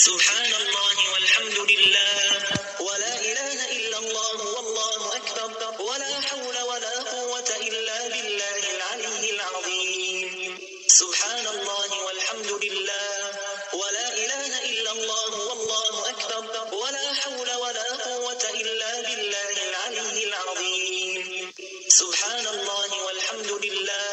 سبحان الله والحمد لله ولا إله إلا الله والله أكبر ولا حول ولا قوة إلا بالله العلي العظيم. سبحان الله والحمد لله ولا إله إلا الله والله أكبر ولا حول ولا قوة إلا بالله العلي العظيم. سبحان الله والحمد لله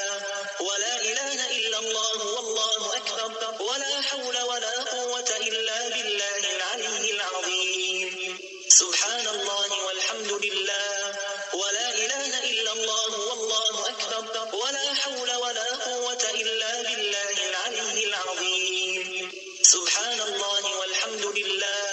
ولا إله إلا الله والله أكبر ولا حول ولا قوة إلا بالله العلي العظيم. سبحان الله والحمد لله ولا إله إلا الله والله أكبر ولا حول ولا قوة إلا بالله العلي العظيم. سبحان الله والحمد لله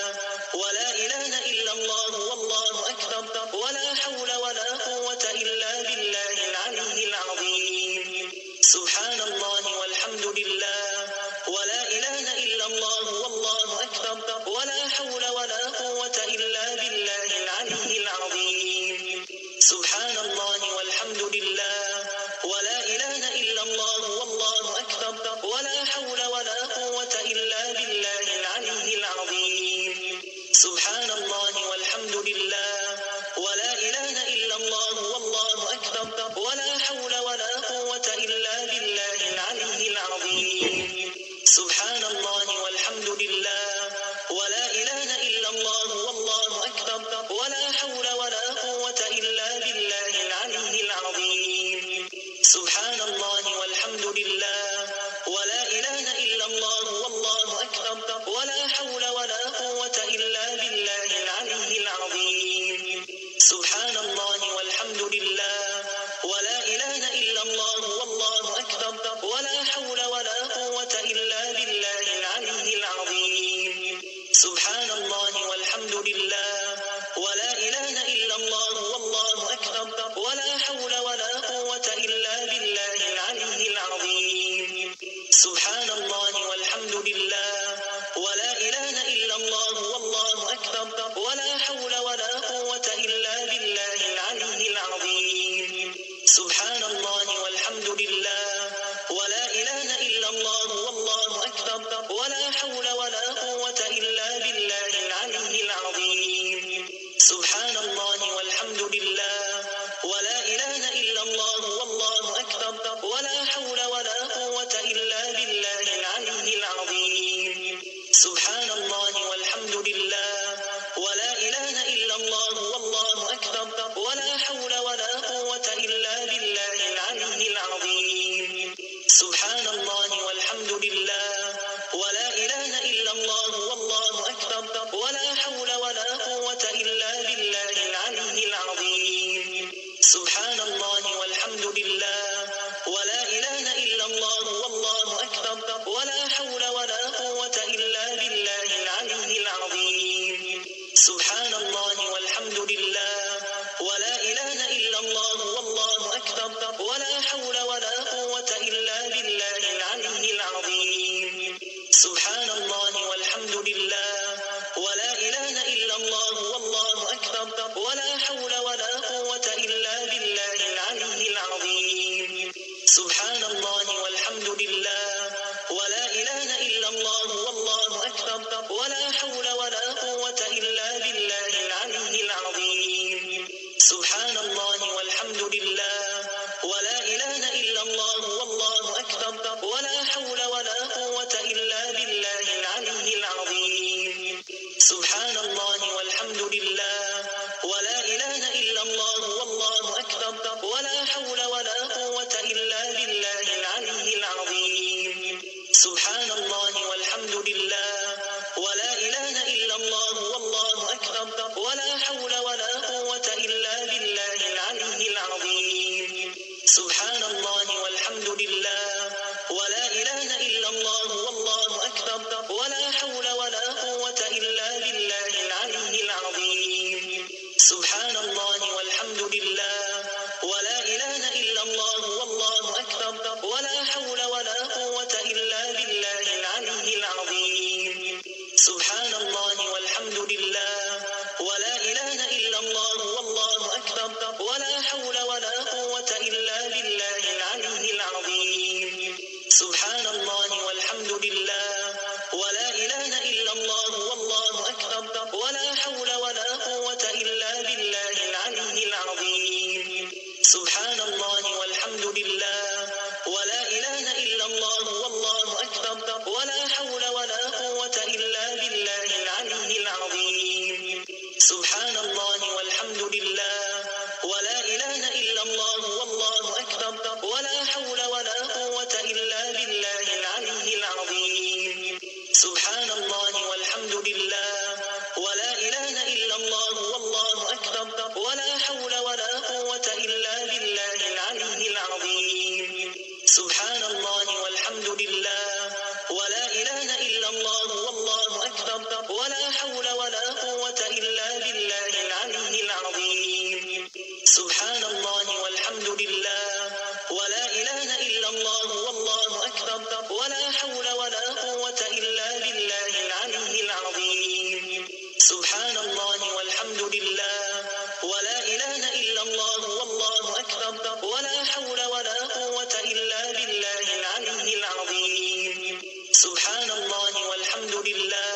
ولا إله إلا الله والله أكبر ولا حول ولا قوة إلا بالله العلي العظيم. سبحان الله والحمد لله ولا إله إلا الله والله أكبر ولا حول ولا قوة إلا بالله العلي العظيم. سبحان الله والحمد لله ولا إله إلا الله والله أكبر ولا حول ولا قوة إلا بالله العلي العظيم. سبحان الله والحمد لله ولا إله إلا الله والله أكبر ولا حول ولا قوة إلا بالله العلي العظيم. سبحان الله والحمد لله ولا إله إلا الله والله أكبر ولا حول ولا قوة إلا بالله العلي العظيم. سبحان الله والحمد لله ولا إله إلا الله والله أكبر ولا حول ولا قوة إلا بالله العلي العظيم. سبحان الله والحمد لله ولا إله إلا الله والله أكبر ولا حول ولا قوة إلا بالله العلي العظيم. سبحان الله والحمد لله ولا إله إلا الله والله أكبر ولا حول ولا قوة إلا بالله العلي العظيم. سبحان الله والحمد لله ولا إله إلا الله والله أكبر ولا حول ولا قوة إلا بالله العلي العظيم. سبحان الله والحمد لله ولا إله إلا الله والله أكبر ولا حول ولا قوة إلا بالله العلي العظيم. سبحان الله والحمد لله ولا إله إلا الله والله أكبر ولا حول ولا قوة إلا بالله العلي العظيم. سبحان الله والحمد لله ولا إله إلا الله والله أكبر ولا حول ولا قوة إلا بالله العلي العظيم. سبحان الله والحمد لله ولا إله إلا الله والله أكبر ولا حول ولا قوة إلا بالله العلي العظيم. سبحان الله والحمد لله ولا إله إلا الله والله أكبر ولا حول ولا قوة إلا بالله العلي العظيم. سبحان الله والحمد لله ولا إله إلا الله والله أكبر ولا حول ولا قوة إلا بالله العلي العظيم. سبحان الله والحمد لله ولا إله إلا الله والله أكبر ولا حول ولا قوة إلا بالله العلي العظيم. سبحان الله والحمد لله ولا إله إلا الله والله أكبر ولا حول ولا قوة إلا بالله العلي العظيم. سبحان الله والحمد لله ولا إله إلا الله والله أكبر ولا حول ولا قوة إلا بالله العلي العظيم. سبحان الله والحمد لله ولا إله إلا الله والله أكبر ولا حول ولا قوة إلا بالله العلي العظيم. سبحان الله والحمد لله ولا إله إلا الله والله أكبر ولا حول ولا قوة إلا بالله العلي العظيم. سبحان الله والحمد لله ولا إله إلا الله والله أكبر ولا حول ولا قوة إلا بالله العلي العظيم. سبحان الله والحمد لله ولا إله إلا الله والله أكبر ولا حول ولا قوة إلا بالله العلي العظيم. سبحان الله والحمد لله ولا إله إلا الله والله أكبر ولا حول ولا قوة إلا بالله العلي العظيم. سبحان الله والحمد لله ولا إله إلا الله الله والحمد لله ولا إله إلا الله والله أكبر ولا حول ولا قوة إلا بالله العلي العظيم سبحان الله والحمد لله ولا إله إلا الله والله أكبر ولا حول ولا قوة إلا بالله العلي العظيم سبحان الله والحمد لله ولا إله إلا الله والله أكبر ولا حول ولا قوة إلا بالله العلي العظيم سبحان الله والحمد لله ولا إله إلا الله والله أكبر ولا حول ولا قوة إلا بالله العلي العظيم سبحان الله والحمد لله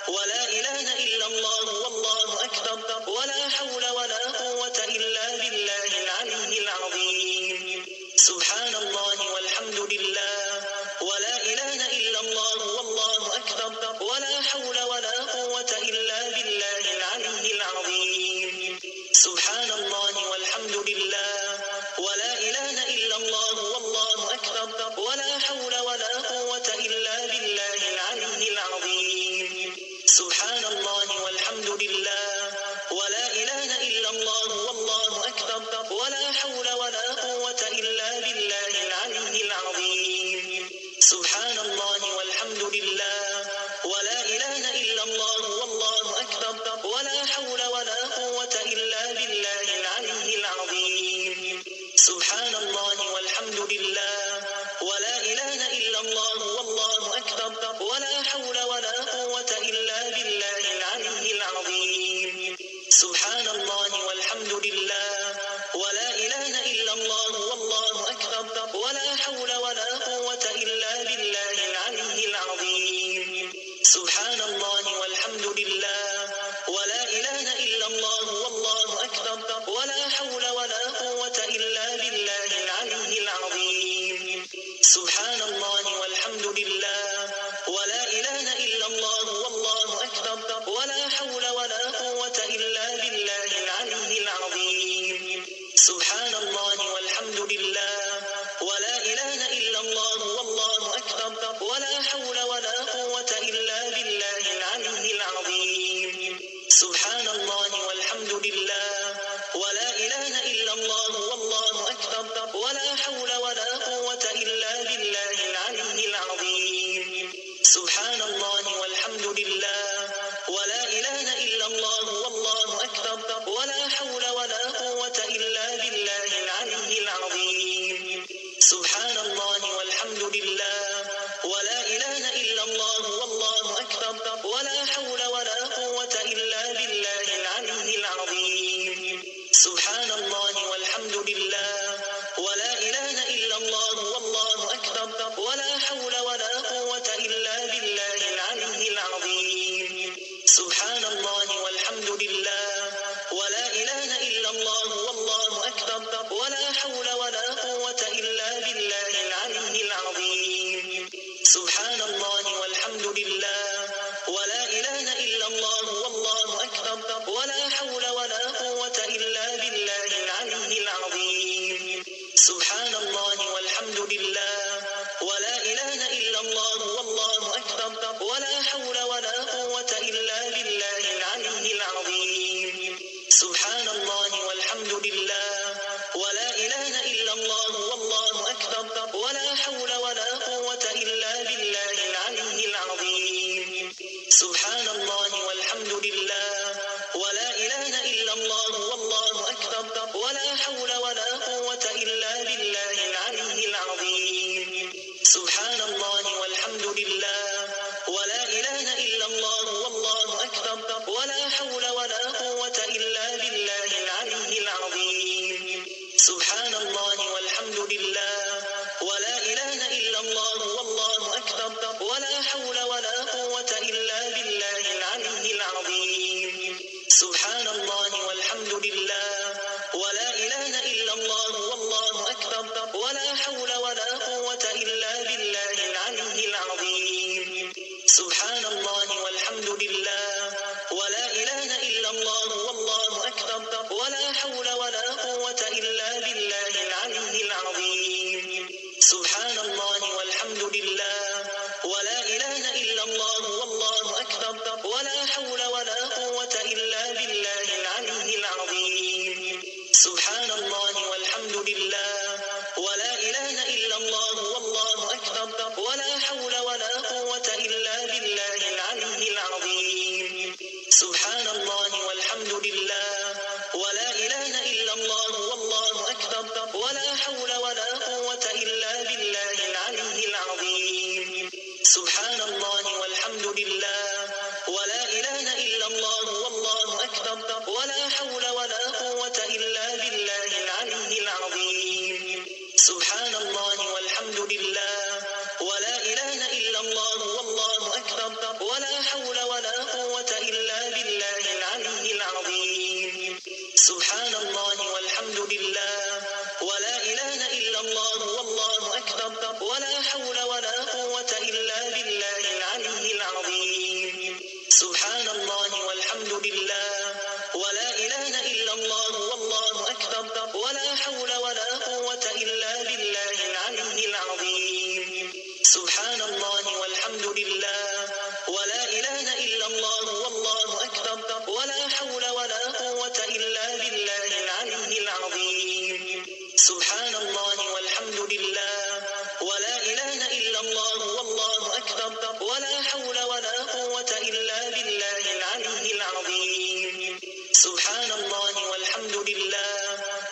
ولا إله إلا الله والله أكبر ولا حول ولا قوة إلا بالله العلي العظيم سبحان الله والحمد لله ولا إله إلا الله والله أكبر ولا حول ولا قوة إلا بالله العلي العظيم سبحان الله والحمد لله ولا إله إلا الله والله أكبر ولا حول ولا قوة إلا بالله العلي العظيم سبحان الله والحمد لله ولا إله إلا الله والله أكبر ولا حول ولا قوة إلا بالله العلي العظيم سبحان الله والحمد لله ولا إله إلا الله والله أكبر ولا حول ولا قوة إلا بالله العلي العظيم سبحان الله والحمد لله ولا إله إلا الله والله أكبر ولا حول ولا قوة إلا بالله العلي العظيم سبحان الله والحمد لله ولا إله إلا الله والله أكبر ولا حول ولا قوة إلا بالله العلي العظيم سبحان الله والحمد لله ولا إله إلا الله والله أكبر ولا حول ولا قوة إلا بالله العلي العظيم سبحان الله والحمد لله ولا إله إلا الله والله أكبر ولا حول ولا قوة إلا بالله العلي العظيم سبحان الله والحمد لله ولا إله إلا الله والله أكبر ولا حول ولا قوة إلا بالله العلي العظيم سبحان الله والحمد لله ولا إله إلا الله والله أكبر ولا حول ولا قوة إلا بالله العلي العظيم سبحان الله والحمد لله ولا إله إلا الله والله أكبر ولا حول ولا قوة إلا بالله العلي العظيم سبحان الله والحمد لله ولا إله إلا الله والله أكبر ولا حول ولا قوة إلا بالله العلي العظيم سبحان الله والحمد لله ولا إله إلا الله والله أكبر ولا حول ولا قوة إلا بالله العلي العظيم سبحان الله والحمد لله ولا إله إلا الله والله أكبر ولا حول ولا قوة إلا بالله العلي العظيم سبحان الله والحمد لله ولا إله إلا الله والله أكبر ولا حول ولا قوة إلا بالله العلي العظيم سبحان الله والحمد لله ولا إله إلا الله والله أكبر ولا حول ولا قوة إلا بالله العلي العظيم سبحان الله والحمد لله ولا إله إلا الله والله أكبر ولا حول ولا قوة إلا بالله العلي العظيم سبحان الله والحمد لله ولا إله إلا الله والله أكبر ولا حول ولا قوة إلا بالله العلي العظيم سبحان الله والحمد لله ولا إله إلا الله والله أكبر ولا حول ولا قوة إلا بالله العلي العظيم سبحان الله والحمد لله ولا إله إلا الله والله أكبر ولا حول ولا قوة إلا بالله العلي العظيم سبحان الله والحمد لله ولا إله إلا الله والله أكبر ولا حول ولا قوة إلا بالله العلي العظيم سبحان الله والحمد لله ولا إله إلا الله والله أكبر ولا حول ولا قوة إلا بالله العلي العظيم سبحان الله والحمد لله ولا إله إلا الله والله ولا حول ولا قوة إلا بالله العلي العظيم. سبحان الله والحمد لله ولا إله إلا الله والله أكبر ولا حول ولا قوة إلا بالله العلي العظيم. سبحان الله والحمد لله ولا إله إلا الله والله أكبر ولا حول ولا قوة إلا بالله العلي العظيم. سبحان الله والحمد لله ولا إله إلا الله والله أكبر ولا حول ولا قوة إلا بالله العلي العظيم. سبحان الله والحمد لله ولا إله إلا الله والله أكبر ولا حول ولا قوة إلا بالله العلي العظيم. سبحان الله والحمد لله ولا إله إلا الله والله أكبر ولا حول ولا قوة إلا بالله العلي العظيم. سبحان الله والحمد لله ولا إله إلا الله والله أكبر ولا حول ولا قوة إلا بالله العلي العظيم. سبحان الله والحمد لله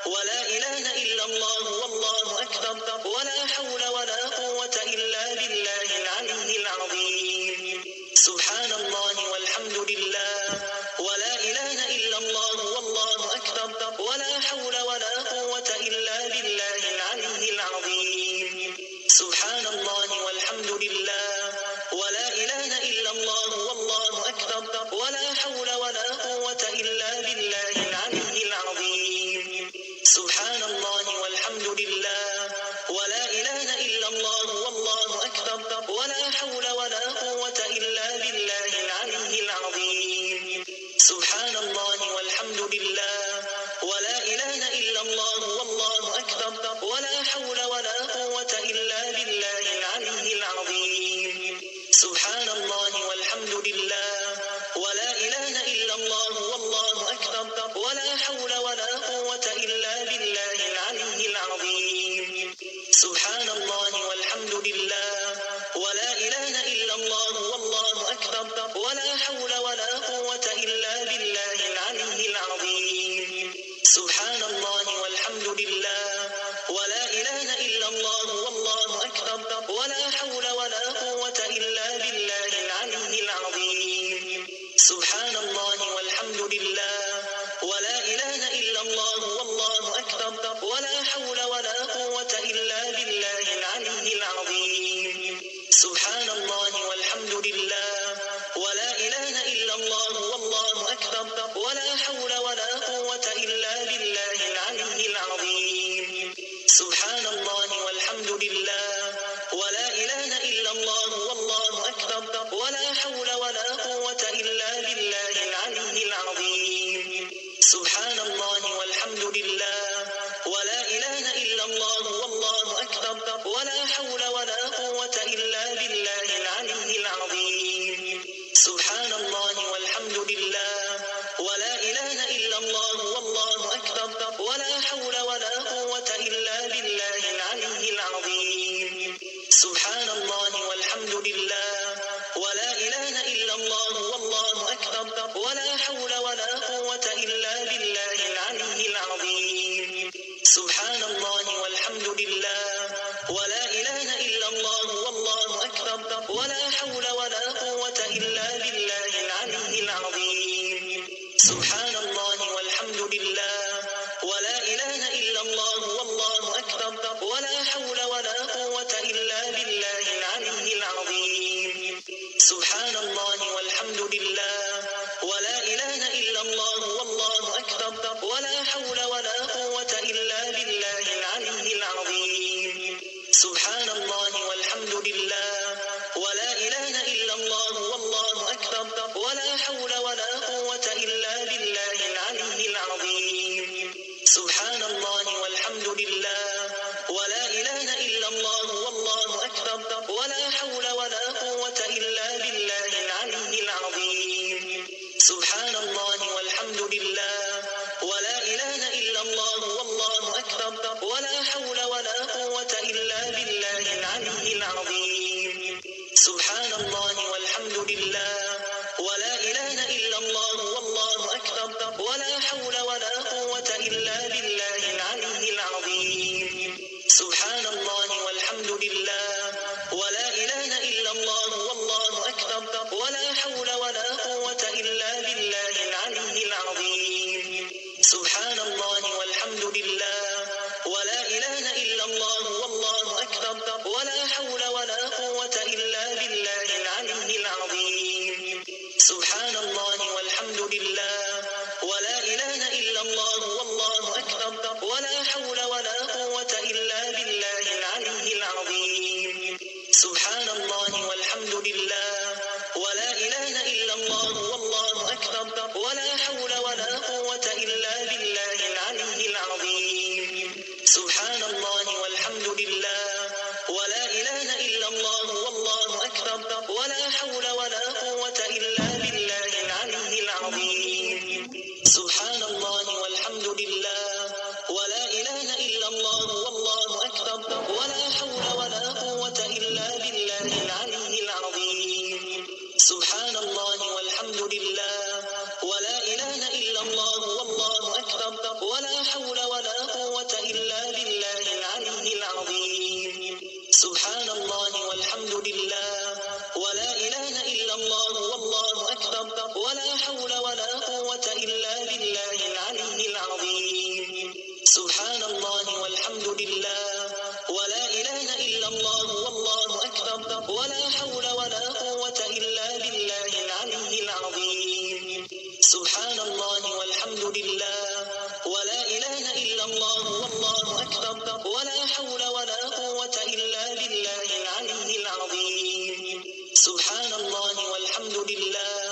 ولا إله إلا الله والله أكبر ولا حول ولا قوة إلا بالله العلي العظيم. سبحان الله والحمد لله ولا إله إلا الله والله أكبر ولا حول ولا قوة إلا بالله العلي العظيم. سبحان الله والحمد لله ولا إله إلا الله والله أكبر ولا حول ولا قوة إلا بالله العلي العظيم. سبحان الله والحمد لله ولا إله إلا الله والله أكبر ولا حول ولا قوة إلا بالله العلي العظيم. سبحان الله والحمد لله ولا إله إلا الله والله أكبر ولا حول ولا قوة إلا بالله العلي العظيم. سبحان الله والحمد لله ولا إله إلا الله والله أكبر ولا حول ولا قوة إلا بالله العلي العظيم. سبحان الله والحمد لله ولا إله إلا الله والله أكبر ولا حول ولا قوة إلا بالله العلي العظيم. سبحان الله والحمد لله ولا إله إلا الله والله أكبر ولا حول ولا قوة إلا بالله العلي العظيم. سبحان الله والحمد لله ولا إله إلا الله والله أكبر ولا حول ولا قوة إلا بالله العلي العظيم. سبحان الله والحمد لله ولا إله إلا الله والله أكبر ولا حول ولا قوة إلا بالله العلي العظيم. سبحان الله والحمد لله ولا إله إلا الله والله أكبر ولا حول ولا قوة إلا بالله العلي العظيم. سبحان الله والحمد لله ولا إله إلا الله والله أكبر ولا حول ولا قوة إلا بالله العلي العظيم. سبحان الله والحمد لله ولا إله إلا الله والله أكبر ولا حول ولا قوة إلا بالله العلي العظيم. سبحان الله والحمد لله ولا إله إلا الله والله أكبر ولا حول ولا قوة إلا بالله العلي العظيم. سبحان الله والحمد لله ولا إله إلا الله والله أكبر ولا حول ولا قوة إلا بالله العلي العظيم. سبحان الله والحمد لله ولا إله إلا الله والله أكبر ولا حول ولا قوة إلا بالله العلي العظيم. سبحان الله والحمد لله ولا إله إلا الله والله أكبر ولا حول ولا قوة إلا بالله العلي العظيم. سبحان الله والحمد لله ولا إله إلا الله والله أكبر ولا حول ولا قوة إلا بالله العلي العظيم. سبحان الله والحمد لله ولا إله إلا الله والله أكبر ولا حول ولا قوة إلا بالله العلي العظيم. سبحان الله والحمد لله ولا إله إلا الله والله أكبر ولا حول ولا قوة إلا بالله العلي العظيم. سبحان الله والحمد لله ولا إله إلا الله والله أكبر ولا حول ولا قوة إلا بالله العلي العظيم. ولا حول ولا قوة إلا بالله العلي العظيم. سبحان الله والحمد لله ولا إله إلا الله والله أكبر ولا حول ولا قوة إلا بالله العلي العظيم. سبحان الله والحمد لله ولا إله إلا الله والله أكبر ولا حول ولا قوة إلا بالله العلي العظيم. سبحان الله والحمد لله ولا إله إلا الله والله أكبر ولا حول ولا قوة إلا بالله العلي العظيم. سبحان الله والحمد لله ولا إله إلا الله والله أكبر ولا حول ولا قوة إلا بالله العلي العظيم. سبحان الله والحمد لله ولا إله إلا الله والله أكبر ولا حول ولا قوة إلا بالله العلي العظيم. سبحان الله والحمد لله ولا إله إلا الله والله أكبر ولا حول ولا قوة إلا بالله العلي العظيم. سبحان الله والحمد لله ولا إله إلا الله والله أكبر ولا حول ولا قوة إلا بالله العلي العظيم. سبحان الله والحمد لله ولا إله إلا الله والله أكبر ولا حول ولا قوة إلا بالله العلي العظيم. سبحان الله والحمد لله ولا إله إلا الله والله أكبر ولا حول ولا قوة إلا بالله العلي العظيم. سبحان الله والحمد لله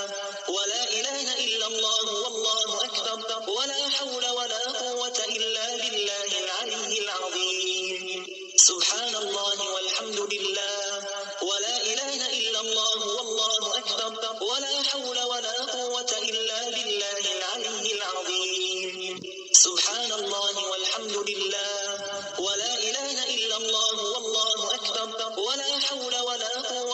ولا إله إلا الله والله أكبر ولا حول ولا قوة إلا بالله العلي العظيم. سبحان الله والحمد لله ولا إله إلا الله والله أكبر ولا حول ولا قوة إلا بالله العلي العظيم. سبحان الله والحمد لله ولا إله إلا الله والله أكبر ولا حول ولا قوة